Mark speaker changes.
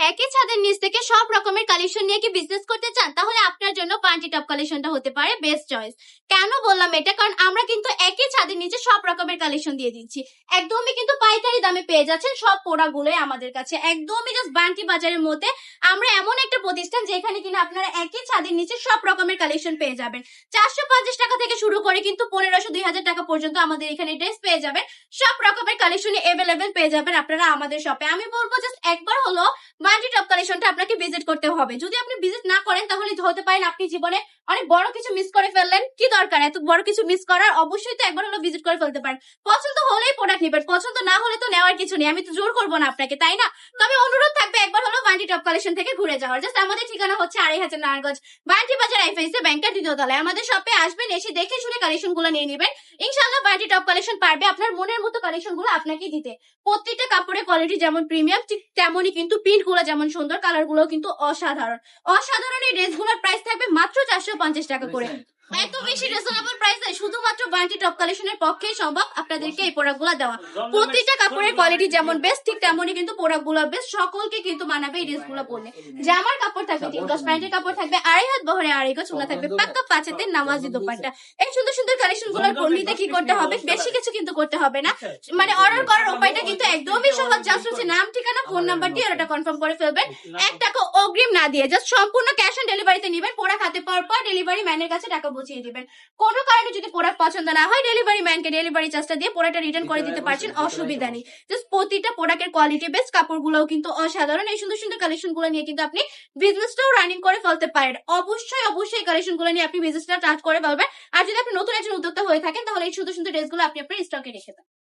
Speaker 1: একই ছাদের নিচ থেকে সব রকমের কালেকশন নিয়ে কি বিজনেস করতে চান, তাহলে আপনার জন্য পান্টি টপ কালেকশনটা হতে পারে বেস্ট চয়েস। কেন বললাম এটা, কারণ আমরা কিন্তু একই ছাদের নিচে সব রকমের কালেকশন দিয়ে দিচ্ছি। একদমই কিন্তু পাইকারি দামে পেয়ে যাচ্ছেন সব প্রোডাক্টগুলোই আমাদের কাছে, একদমই জাস্ট বান্টি বাজারের মধ্যে। আমরা এমন একটা প্রতিষ্ঠান যেখানে কিনা আপনারা একই ছাদের নিচে সব রকমের কালেকশন পেয়ে যাবেন। 450 টাকা থেকে শুরু করে কিন্তু 1500-2000 টাকা পর্যন্ত আমাদের এখানে ড্রেস পেয়ে যাবেন। সব রকমের কালেকশন এভেলেবেল পেয়ে যাবেন আপনারা আমাদের শপে। আমি বলবো জাস্ট একবার হলো বান্টি টপ কালেকশনটা আপনাকে ভিজিট করতে হবে। যদি আপনি ভিজিট না করেন তাহলে হতে পারেন আপনি জীবনে অনেক বড় কিছু মিস করে ফেললেন। কি দরকার এত বড় কিছু মিস করার? অবশ্যই তো একবার হলো ভিজিট করে ফেলতে পারেন। পছন্দ হলেই প্রোডাক্ট নেবেন, পছন্দ না হলে তো নেওয়ার কিছু নেই। আমি তো জোর করবো না আপনাকে, তাই না? তবে অনুরোধ থাকবে একবার হলো বান্টি টপ কালেকশন থেকে ঘুরে যাওয়ার। জাস্ট আমাদের ঠিকানা হচ্ছে 2500 নারায়ণগঞ্জ, বান্টি বাজার আইফাইসে ব্যাংকের দ্বিতীয় তলায়। আমাদের শপে আসবেন, এসে দেখে শুনে কালেকশন গুলো নিয়ে নেবেন। ইনশাআল্লাহ বান্টি টপ কালেকশন পারবে আপনার মনের মতো কালেকশন গুলো আপনাকে দিতে। প্রত্যেকটা কাপড়ের কোয়ালিটি যেমন প্রিমিয়াম, ঠিক তেমনই কিন্তু প্রিন্ট গুলো যেমন সুন্দর, কালার গুলো কিন্তু অসাধারণ। অসাধারণ এই ড্রেস গুলোর প্রাইস থাকবে মাত্র 450 টাকা করে। এত বেশি রিজনেবল প্রাইসে শুধুমাত্র বান্টি টপ কালেকশনের পক্ষেই সম্ভব আপনাদেরকে এই প্রোডাক্ট গুলো দেওয়া। প্রত্যেকটা কাপড়ের কোয়ালিটি যেমন বেস্ট, ঠিক তেমনই কিন্তু প্রোডাক্ট গুলো বেস্ট। সকলকে কিন্তু মানাবে এই ড্রেস গুলো পরলে। জামার কাপড় থাকবে 3 গজ, প্যান্টের কাপড় থাকবে 2.5 হাত বহরে 2.5 গজ, চুলা থাকবে পাক্কা 5 হাতের নামাজি দোপাট্টা। এই সুন্দর সুন্দর কালেকশন গুলোর নিতে কি করতে হবে? বেশি কিছু কিন্তু করতে হবে না। মানে অর্ডার করার উপায়টা কিন্তু একদমই সহজ। জাস্ট হচ্ছে নাম, ঠিকানা, ফোন নাম্বার দিয়ে অর্ডারটা কনফার্ম করে ফেলবেন। 1 টাকা অগ্রিম না দিয়ে জাস্ট সম্পূর্ণ ক্যাশ অন ডেলিভারিতে নেবেন। প্রোডাক্ট হাতে পাওয়ার পর ডেলিভারি ম্যানের কাছে টাকা বুঝিয়ে দিবেন। কোনো কারণে যদি প্রোডাক্ট পছন্দ না হয় ডেলিভারি ম্যানকে ডেলিভারি চার্জটা দিয়ে প্রোডাক্টটা রিটার্ন করে দিতে পারছেন, অসুবিধা নেই। জাস্ট প্রতিটা প্রোডাক্টের কোয়ালিটি বেস্ট, কাপড়গুলোও কিন্তু অসাধারণ। এই সুন্দর সুন্দর কালেকশন গুলো নিয়ে কিন্তু আপনি বিজনেসটাও রানিং করে ফেলতে পারেন। অবশ্যই অবশ্যই এই কালেকশন গুলো নিয়ে আপনি বিজনেসটা স্টার্ট করে ফেলবেন। আর যদি আপনি নতুন একজন উদ্যোক্তা হয়ে থাকেন তাহলে এই সুন্দর সুন্দর ড্রেসগুলো আপনি আপনার স্টকে রেখে দেন।